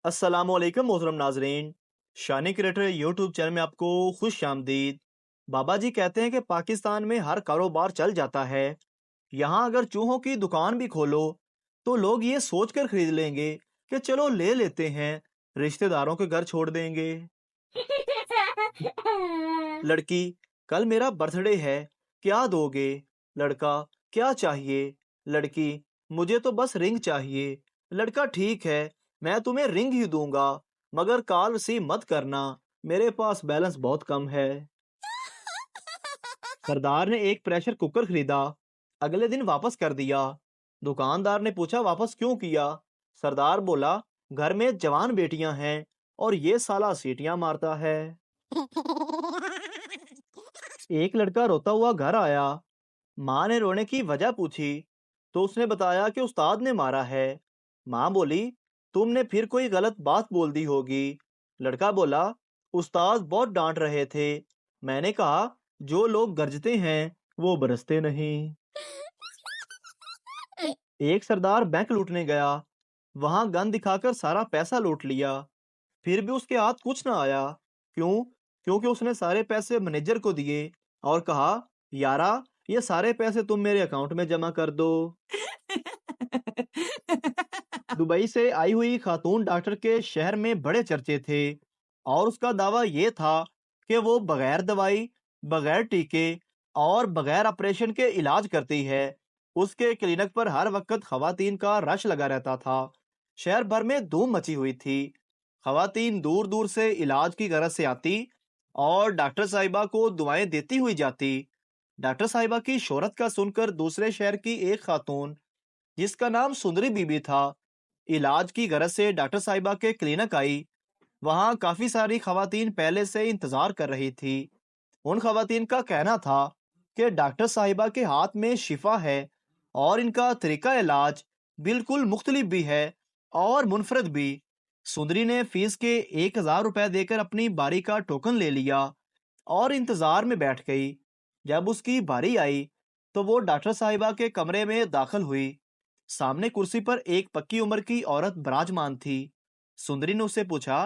अस्सलामुअलैकुम मोहतरम नाजरीन। शानी क्रिएटर यूट्यूब चैनल में आपको खुश आमदीद। बाबा जी कहते हैं कि पाकिस्तान में हर कारोबार चल जाता है। यहाँ अगर चूहों की दुकान भी खोलो तो लोग ये सोचकर खरीद लेंगे कि चलो ले लेते हैं, रिश्तेदारों के घर छोड़ देंगे। लड़की, कल मेरा बर्थडे है, क्या दोगे? लड़का, क्या चाहिए? लड़की, मुझे तो बस रिंग चाहिए। लड़का, ठीक है, मैं तुम्हें रिंग ही दूंगा, मगर कॉल रिसीव मत करना, मेरे पास बैलेंस बहुत कम है। सरदार ने एक प्रेशर कुकर खरीदा, अगले दिन वापस कर दिया। दुकानदार ने पूछा, वापस क्यों किया? सरदार बोला, घर में जवान बेटियां हैं और ये साला सीटियां मारता है। एक लड़का रोता हुआ घर आया। माँ ने रोने की वजह पूछी तो उसने बताया कि उस्ताद ने मारा है। माँ बोली, तुमने फिर कोई गलत बात बोल दी होगी। लड़का बोला, उस्ताद बहुत डांट रहे थे, मैंने कहा जो लोग गरजते हैं वो बरसते नहीं। एक सरदार बैंक लूटने गया, वहां गन दिखाकर सारा पैसा लूट लिया, फिर भी उसके हाथ कुछ ना आया। क्यों? क्योंकि उसने सारे पैसे मैनेजर को दिए और कहा, यारा, ये सारे पैसे तुम मेरे अकाउंट में जमा कर दो। दुबई से आई हुई खातून डॉक्टर के शहर में बड़े चर्चे थे और उसका दावा ये था कि वो बगैर दवाई, बगैर टीके और बगैर ऑपरेशन के इलाज करती है। उसके क्लिनिक पर हर वक्त खवातीन का रश लगा रहता था। शहर भर में धूम मची हुई थी। खवातीन दूर दूर से इलाज की गरज से आती और डॉक्टर साहिबा को दुआएं देती हुई जाती। डॉक्टर साहिबा की शोहरत का सुनकर दूसरे शहर की एक खातून, जिसका नाम सुंदरी बीबी था, इलाज की गरज से डॉक्टर साहिबा के क्लिनिक आई। वहां काफी सारी खवातीन पहले से इंतजार कर रही थी। उन खवातीन का कहना था कि डॉक्टर साहिबा के हाथ में शिफा है और इनका तरीका इलाज बिल्कुल मुख्तलिफ भी है और मुनफरद भी। सुंदरी ने फीस के 1,000 रुपए देकर अपनी बारी का टोकन ले लिया और इंतजार में बैठ गई। जब उसकी बारी आई तो वो डॉक्टर साहिबा के कमरे में दाखिल हुई। सामने कुर्सी पर एक पक्की उम्र की औरत विराजमान थी। सुंदरी ने उससे पूछा,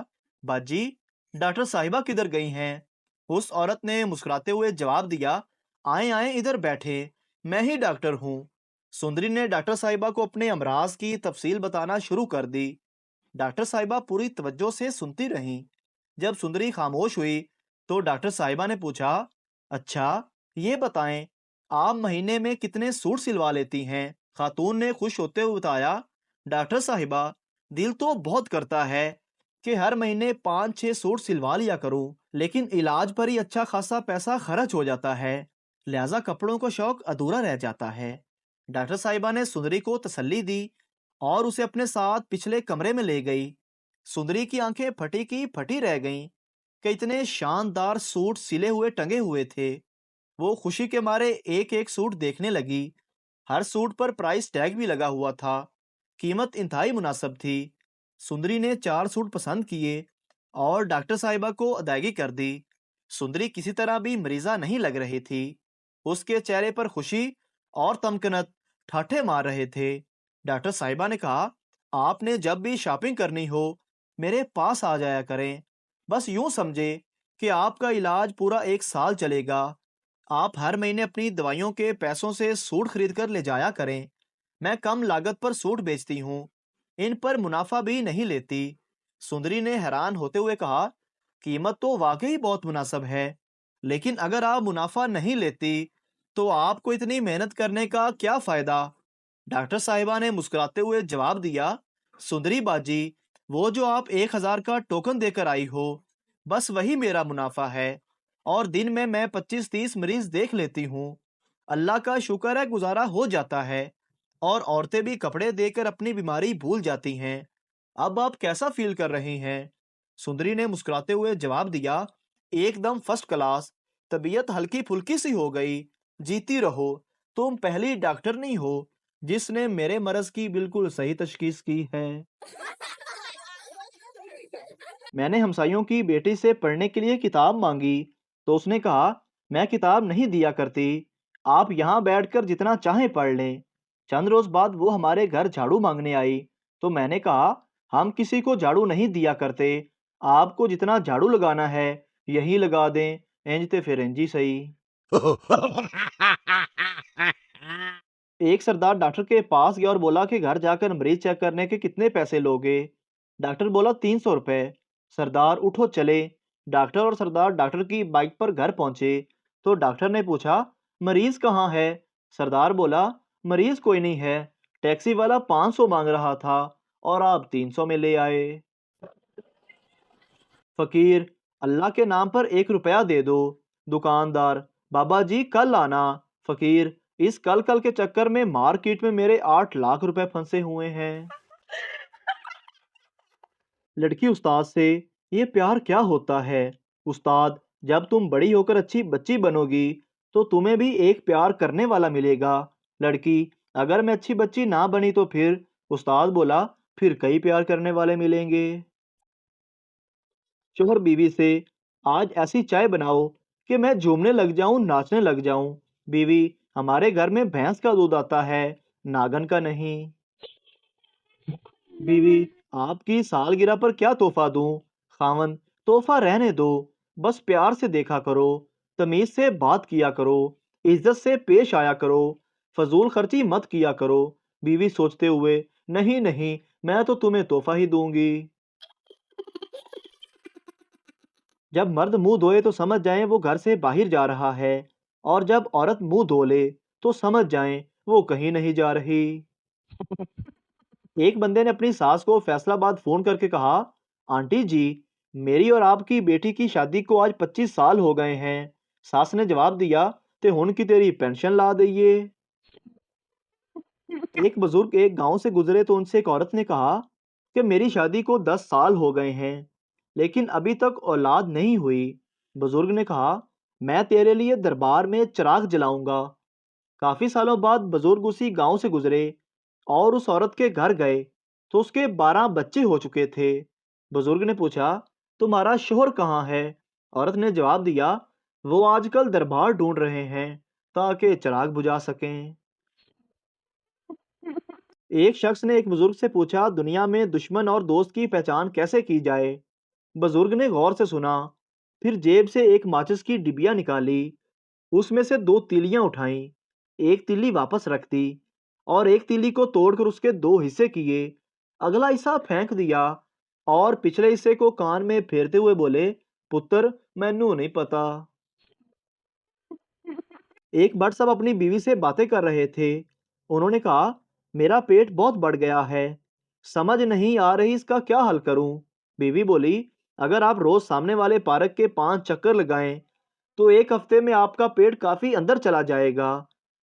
बाजी, डॉक्टर साहिबा किधर गई हैं? उस औरत ने मुस्कुराते हुए जवाब दिया, आए आए इधर बैठे, मैं ही डॉक्टर हूँ। सुंदरी ने डॉक्टर साहिबा को अपने अमराज की तफसील बताना शुरू कर दी। डॉक्टर साहिबा पूरी तवज्जो से सुनती रहीं। जब सुंदरी खामोश हुई तो डॉक्टर साहिबा ने पूछा, अच्छा, ये बताएं, आप महीने में कितने सूट सिलवा लेती हैं? खातून ने खुश होते हुए बताया, डॉक्टर साहिबा, दिल तो बहुत करता है कि हर महीने 5-6 सूट सिलवा लिया करूं, लेकिन इलाज पर ही अच्छा खासा पैसा खर्च हो जाता है, लिहाजा कपड़ों का शौक अधूरा रह जाता है। डॉक्टर साहिबा ने सुंदरी को तसल्ली दी और उसे अपने साथ पिछले कमरे में ले गई। सुंदरी की आंखें फटी की फटी रह गईं कि इतने शानदार सूट सिले हुए टंगे हुए थे। वो खुशी के मारे एक एक सूट देखने लगी। हर सूट पर प्राइस टैग भी लगा हुआ था। कीमत इंतहाई मुनासिब थी। सुंदरी ने 4 सूट पसंद किए और डॉक्टर साहिबा को अदायगी कर दी। सुंदरी किसी तरह भी मरीजा नहीं लग रही थी। उसके चेहरे पर खुशी और तमकनत ठाठे मार रहे थे। डॉक्टर साहिबा ने कहा, आपने जब भी शॉपिंग करनी हो मेरे पास आ जाया करें। बस यूं समझे कि आपका इलाज पूरा 1 साल चलेगा। आप हर महीने अपनी दवाइयों के पैसों से सूट खरीद कर ले जाया करें। मैं कम लागत पर सूट बेचती हूँ, इन पर मुनाफा भी नहीं लेती। सुंदरी ने हैरान होते हुए कहा, कीमत तो वाकई बहुत मुनासिब है, लेकिन अगर आप मुनाफा नहीं लेती तो आपको इतनी मेहनत करने का क्या फायदा? डॉक्टर साहिबा ने मुस्कुराते हुए जवाब दिया, सुंदरी बाजी, वो जो आप 1,000 का टोकन देकर आई हो, बस वही मेरा मुनाफा है और दिन में मैं 25-30 मरीज देख लेती हूँ। अल्लाह का शुक्र है, गुजारा हो जाता है और औरतें भी कपड़े देकर अपनी बीमारी भूल जाती हैं। अब आप कैसा फील कर रही हैं? सुंदरी ने मुस्कुराते हुए जवाब दिया, एकदम फर्स्ट क्लास, तबीयत हल्की फुल्की सी हो गई। जीती रहो, तुम पहली डॉक्टर नहीं हो जिसने मेरे मरज की बिल्कुल सही तशखीस की है। मैंने हमसायों की बेटी से पढ़ने के लिए किताब मांगी तो उसने कहा, मैं किताब नहीं दिया करती, आप यहाँ बैठकर जितना चाहें पढ़ लें। चंद रोज बाद वो हमारे घर झाड़ू मांगने आई तो मैंने कहा, हम किसी को झाड़ू नहीं दिया करते। आपको जितना झाड़ू लगाना है यही लगा दें, इंज ते फिर इंज ही सही। एक सरदार डॉक्टर के पास गया और बोला कि घर जाकर मरीज चेक करने के कितने पैसे लोगे। डॉक्टर बोला 300 रुपए। सरदार उठो चले। डॉक्टर और सरदार डॉक्टर की बाइक पर घर पहुंचे तो डॉक्टर ने पूछा, मरीज कहाँ है? सरदार बोला, मरीज कोई नहीं है, टैक्सी वाला 500 मांग रहा था और आप 300 में ले आए। फकीर, अल्लाह के नाम पर 1 रुपया दे दो। दुकानदार, बाबा जी कल आना। फकीर, इस कल कल के चक्कर में मार्केट में मेरे 8 लाख रुपए फंसे हुए हैं। लड़की उस्ताद से, ये प्यार क्या होता है? उस्ताद, जब तुम बड़ी होकर अच्छी बच्ची बनोगी तो तुम्हें भी एक प्यार करने वाला मिलेगा। लड़की, अगर मैं अच्छी बच्ची ना बनी तो फिर? उस्ताद बोला, फिर कई प्यार करने वाले मिलेंगे। शोहर बीवी से, आज ऐसी चाय बनाओ कि मैं झूमने लग जाऊं, नाचने लग जाऊं। बीवी, हमारे घर में भैंस का दूध आता है, नागन का नहीं। बीवी, आपकी सालगिरह पर क्या तोहफा दूं? खावन, तोहफा रहने दो, बस प्यार से देखा करो, तमीज से बात किया करो, इज्जत से पेश आया करो, फजूल खर्ची मत किया करो। बीवी सोचते हुए, नहीं नहीं, मैं तो तुम्हें तोहफा ही दूंगी। जब मर्द मुंह धोए तो समझ जाएं वो घर से बाहर जा रहा है, और जब औरत मुंह धो ले तो समझ जाएं वो कहीं नहीं जा रही। एक बंदे ने अपनी सास को फैसलाबाद फोन करके कहा, आंटी जी, मेरी और आपकी बेटी की शादी को आज 25 साल हो गए हैं। सास ने जवाब दिया, ते हुन की तेरी पेंशन ला दईए। एक बुजुर्ग एक गांव से गुजरे तो उनसे एक औरत ने कहा कि मेरी शादी को 10 साल हो गए हैं लेकिन अभी तक औलाद नहीं हुई। बुजुर्ग ने कहा, मैं तेरे लिए दरबार में चिराग जलाऊंगा। काफी सालों बाद बुजुर्ग उसी गांव से गुजरे और उस औरत के घर गए तो उसके 12 बच्चे हो चुके थे। बुजुर्ग ने पूछा, तुम्हारा शोहर कहाँ है? औरत ने जवाब दिया, वो आजकल दरबार ढूंढ रहे हैं ताकि चिराग बुझा सकें। एक शख्स ने एक बुजुर्ग से पूछा, दुनिया में दुश्मन और दोस्त की पहचान कैसे की जाए? बुजुर्ग ने गौर से सुना, फिर जेब से एक माचिस की डिबिया निकाली, उसमें से 2 तीलियां उठाईं, एक तीली वापस रख दी और एक तीली को तोड़कर उसके 2 हिस्से किए। अगला हिस्सा फेंक दिया और पिछले हिस्से को कान में फेरते हुए बोले, पुत्र, मैनू नहीं पता। एक भट्ट साहब अपनी बीवी से बातें कर रहे थे। उन्होंने कहा, मेरा पेट बहुत बढ़ गया है, समझ नहीं आ रही इसका क्या हल करूं। बीवी बोली, अगर आप रोज सामने वाले पार्क के 5 चक्कर लगाएं तो एक हफ्ते में आपका पेट काफी अंदर चला जाएगा।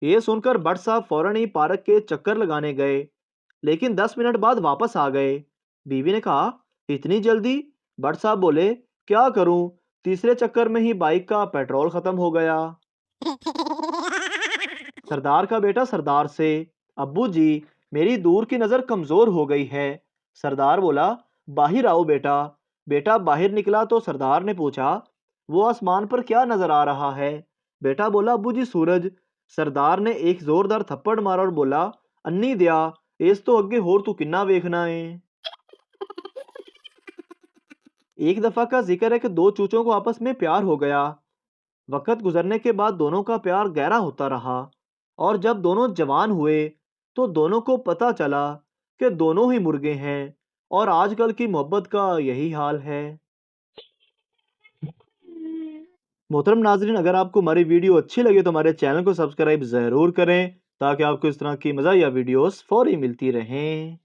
ये सुनकर भट्ट साहब फौरन ही पार्क के चक्कर लगाने गए, लेकिन 10 मिनट बाद वापस आ गए। बीवी ने कहा, इतनी जल्दी? भट्ट साहब बोले, क्या करूं, तीसरे चक्कर में ही बाइक का पेट्रोल खत्म हो गया। सरदार का बेटा सरदार से, अब्बू जी, मेरी दूर की नजर कमजोर हो गई है। सरदार बोला, बाहर आओ बेटा। बेटा बाहर निकला तो सरदार ने पूछा, वो आसमान पर क्या नजर आ रहा है? बेटा बोला, अब्बू जी, सूरज। सरदार ने एक जोरदार थप्पड़ मारा और बोला, अन्नी दिया, इस तो अगे होर तू किन्ना वेखना है। एक दफा का जिक्र है कि 2 चूचों को आपस में प्यार हो गया। वक्त गुजरने के बाद दोनों का प्यार गहरा होता रहा और जब दोनों जवान हुए तो दोनों को पता चला कि दोनों ही मुर्गे हैं और आजकल की मोहब्बत का यही हाल है। मोहतरम नाजरीन, अगर आपको हमारी वीडियो अच्छी लगे तो हमारे चैनल को सब्सक्राइब ज़रूर करें ताकि आपको इस तरह की मज़ा या वीडियोस फौरी मिलती रहें।